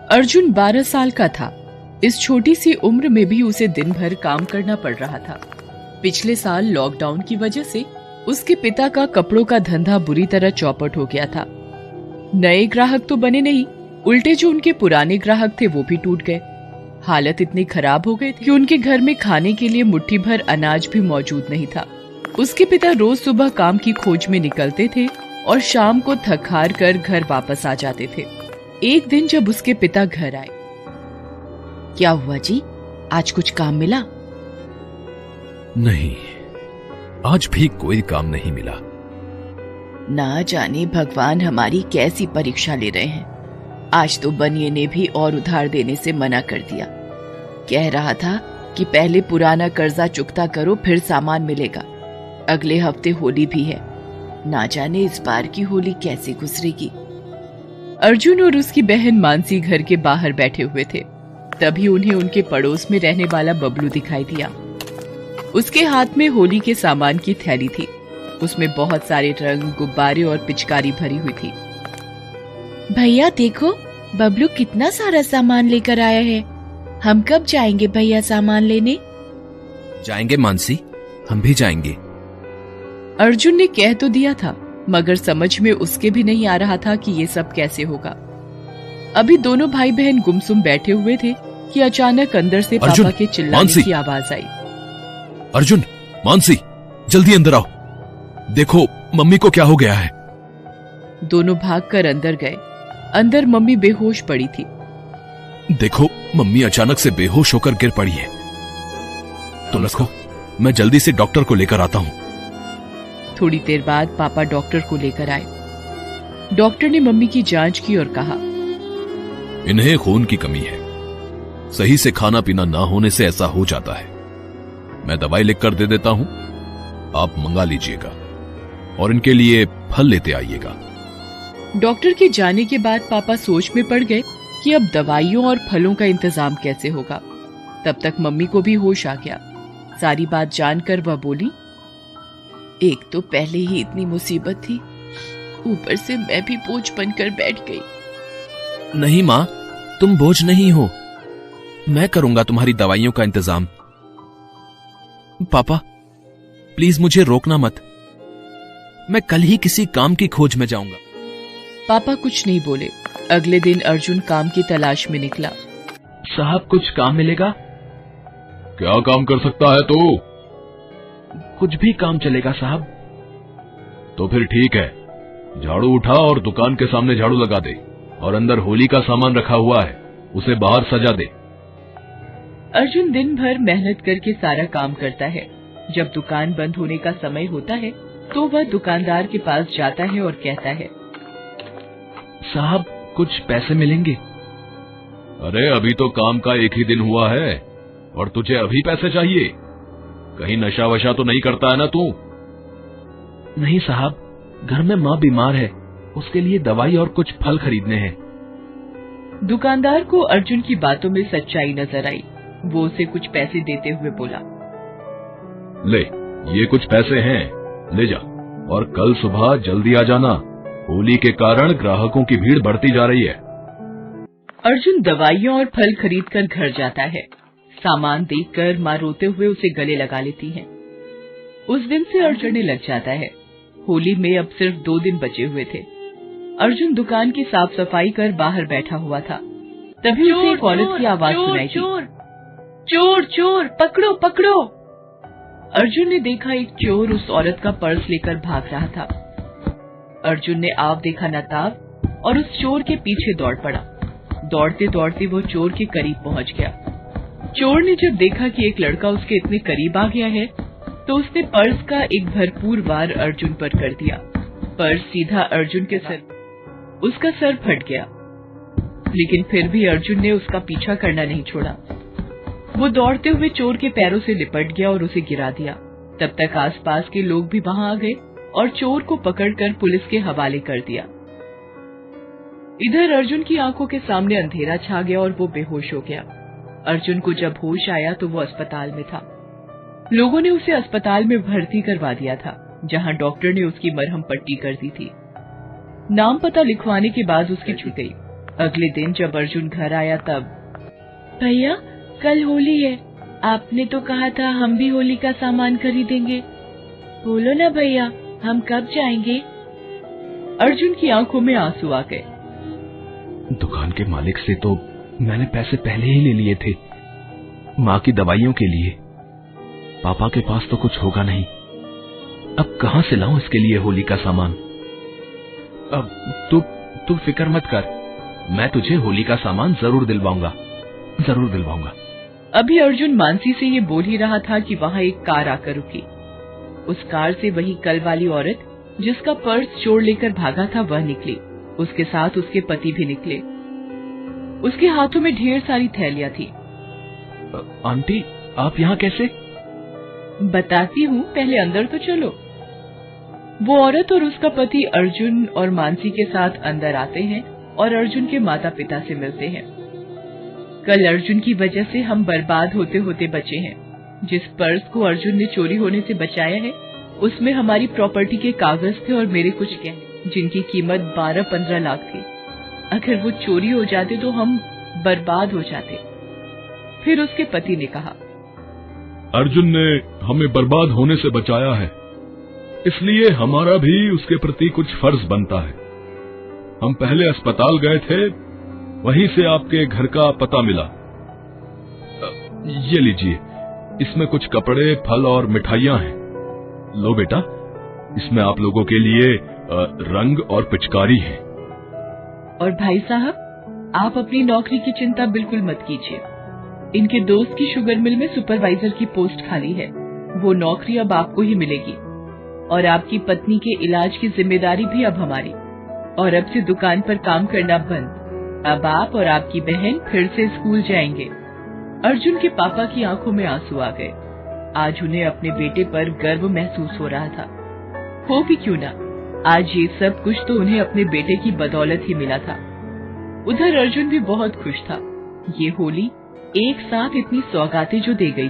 अर्जुन 12 साल का था। इस छोटी सी उम्र में भी उसे दिन भर काम करना पड़ रहा था। पिछले साल लॉकडाउन की वजह से उसके पिता का कपड़ों का धंधा बुरी तरह चौपट हो गया था। नए ग्राहक तो बने नहीं, उल्टे जो उनके पुराने ग्राहक थे वो भी टूट गए। हालत इतनी खराब हो गई थी कि उनके घर में खाने के लिए मुट्ठी भर अनाज भी मौजूद नहीं था। उसके पिता रोज सुबह काम की खोज में निकलते थे और शाम को थक हार कर घर वापस आ जाते थे। एक दिन जब उसके पिता घर आए, क्या हुआ जी, आज कुछ काम मिला? नहीं, आज भी कोई काम नहीं मिला। ना जाने भगवान हमारी कैसी परीक्षा ले रहे हैं। आज तो बनिए ने भी और उधार देने से मना कर दिया। कह रहा था कि पहले पुराना कर्जा चुकता करो फिर सामान मिलेगा। अगले हफ्ते होली भी है, ना जाने इस बार की होली कैसे गुजरेगी। अर्जुन और उसकी बहन मानसी घर के बाहर बैठे हुए थे। तभी उन्हें उनके पड़ोस में रहने वाला बबलू दिखाई दिया। उसके हाथ में होली के सामान की थैली थी। उसमें बहुत सारे रंग, गुब्बारे और पिचकारी भरी हुई थी। भैया देखो, बबलू कितना सारा सामान लेकर आया है। हम कब जाएंगे भैया सामान लेने? जाएंगे मानसी, हम भी जाएंगे। अर्जुन ने कह तो दिया था, मगर समझ में उसके भी नहीं आ रहा था कि ये सब कैसे होगा। अभी दोनों भाई बहन गुमसुम बैठे हुए थे कि अचानक अंदर से पापा के चिल्लाने की आवाज आई। अर्जुन, मानसी, जल्दी अंदर आओ। देखो मम्मी को क्या हो गया है। दोनों भागकर अंदर गए। अंदर मम्मी बेहोश पड़ी थी। देखो मम्मी अचानक से बेहोश होकर गिर पड़ी है। तुम रखो, मैं जल्दी से डॉक्टर को लेकर आता हूँ। थोड़ी देर बाद पापा डॉक्टर को लेकर आए। डॉक्टर ने मम्मी की जांच की और कहा, इन्हें खून की कमी है। सही से खाना पीना ना होने से ऐसा हो जाता है। मैं दवाई लिखकर दे देता हूं, आप मंगा लीजिएगा और इनके लिए फल लेते आइएगा। डॉक्टर के जाने के बाद पापा सोच में पड़ गए कि अब दवाइयों और फलों का इंतजाम कैसे होगा। तब तक मम्मी को भी होश आ गया। सारी बात जानकर वह बोली, एक तो पहले ही इतनी मुसीबत थी, ऊपर से मैं भी बोझ बनकर बैठ गई। नहीं माँ, तुम बोझ नहीं हो। मैं करूंगा तुम्हारी दवाइयों का इंतजाम। पापा प्लीज मुझे रोकना मत, मैं कल ही किसी काम की खोज में जाऊंगा। पापा कुछ नहीं बोले। अगले दिन अर्जुन काम की तलाश में निकला। साहब कुछ काम मिलेगा? क्या काम कर सकता है तू? कुछ भी काम चलेगा साहब। तो फिर ठीक है, झाड़ू उठा और दुकान के सामने झाड़ू लगा दे और अंदर होली का सामान रखा हुआ है, उसे बाहर सजा दे। अर्जुन दिन भर मेहनत करके सारा काम करता है। जब दुकान बंद होने का समय होता है तो वह दुकानदार के पास जाता है और कहता है, साहब कुछ पैसे मिलेंगे? अरे अभी तो काम का एक ही दिन हुआ है और तुझे अभी पैसे चाहिए? कहीं नशा वशा तो नहीं करता है ना तू? नहीं साहब, घर में माँ बीमार है, उसके लिए दवाई और कुछ फल खरीदने हैं। दुकानदार को अर्जुन की बातों में सच्चाई नजर आई। वो उसे कुछ पैसे देते हुए बोला, ले ये कुछ पैसे हैं, ले जा और कल सुबह जल्दी आ जाना। होली के कारण ग्राहकों की भीड़ बढ़ती जा रही है। अर्जुन दवाइयाँ और फल खरीदकर घर जाता है। सामान देखकर माँ रोते हुए उसे गले लगा लेती है। उस दिन से अर्जुन लग जाता है। होली में अब सिर्फ 2 दिन बचे हुए थे। अर्जुन दुकान की साफ सफाई कर बाहर बैठा हुआ था। तभी उसे एक औरत की आवाज सुनाई दी, चोर चोर, पकड़ो पकड़ो। अर्जुन ने देखा एक चोर उस औरत का पर्स लेकर भाग रहा था। अर्जुन ने आव देखा न ताव और उस चोर के पीछे दौड़ पड़ा। दौड़ते दौड़ते वो चोर के करीब पहुंच गया। चोर ने जब देखा कि एक लड़का उसके इतने करीब आ गया है तो उसने पर्स का एक भरपूर वार अर्जुन पर कर दिया। पर्स सीधा अर्जुन के सर, उसका सर फट गया। लेकिन फिर भी अर्जुन ने उसका पीछा करना नहीं छोड़ा। वो दौड़ते हुए चोर के पैरों से लिपट गया और उसे गिरा दिया। तब तक आसपास के लोग भी वहां आ गए और चोर को पकड़कर पुलिस के हवाले कर दिया। इधर अर्जुन की आंखों के सामने अंधेरा छा गया और वो बेहोश हो गया। अर्जुन को जब होश आया तो वो अस्पताल में था। लोगों ने उसे अस्पताल में भर्ती करवा दिया था, जहां डॉक्टर ने उसकी मरहम पट्टी कर दी थी। नाम पता लिखवाने के बाद उसकी छूट गई। अगले दिन जब अर्जुन घर आया तब, भैया कल होली है, आपने तो कहा था हम भी होली का सामान खरीदेंगे। बोलो ना भैया, हम कब जाएंगे? अर्जुन की आंखों में आंसू आ गए। दुकान के मालिक से तो मैंने पैसे पहले ही ले लिए थे, माँ की दवाइयों के लिए। पापा के पास तो कुछ होगा नहीं, अब कहां से लाऊं इसके लिए होली का सामान? अब तू फिक्र मत कर, मैं तुझे होली का सामान जरूर दिलवाऊंगा, जरूर दिलवाऊंगा। अभी अर्जुन मानसी से ये बोल ही रहा था कि वहां एक कार आकर रुकी। उस कार से वही कल वाली औरत जिसका पर्स चोर लेकर भागा था वह निकली, उसके साथ उसके पति भी निकले। उसके हाथों में ढेर सारी थैलियां थी। आंटी आप यहाँ कैसे? बताती हूँ, पहले अंदर तो चलो। वो औरत और उसका पति अर्जुन और मानसी के साथ अंदर आते हैं और अर्जुन के माता पिता से मिलते हैं। कल अर्जुन की वजह से हम बर्बाद होते होते बचे हैं। जिस पर्स को अर्जुन ने चोरी होने से बचाया है उसमें हमारी प्रॉपर्टी के कागज थे और मेरे कुछ गहने जिनकी कीमत 12-15 लाख थी। अगर वो चोरी हो जाते तो हम बर्बाद हो जाते। फिर उसके पति ने कहा, अर्जुन ने हमें बर्बाद होने से बचाया है, इसलिए हमारा भी उसके प्रति कुछ फर्ज बनता है। हम पहले अस्पताल गए थे, वहीं से आपके घर का पता मिला। ये लीजिए, इसमें कुछ कपड़े, फल और मिठाइयां हैं। लो बेटा, इसमें आप लोगों के लिए रंग और पिचकारी है। और भाई साहब, आप अपनी नौकरी की चिंता बिल्कुल मत कीजिए। इनके दोस्त की शुगर मिल में सुपरवाइजर की पोस्ट खाली है, वो नौकरी अब आपको ही मिलेगी। और आपकी पत्नी के इलाज की जिम्मेदारी भी अब हमारी। और अब से दुकान पर काम करना बंद। अब आप और आपकी बहन फिर से स्कूल जाएंगे। अर्जुन के पापा की आंखों में आंसू आ गए। आज उन्हें अपने बेटे पर गर्व महसूस हो रहा था। हो भी क्यों ना, आज ये सब कुछ तो उन्हें अपने बेटे की बदौलत ही मिला था। उधर अर्जुन भी बहुत खुश था। ये होली एक साथ इतनी सौगातें जो दे गई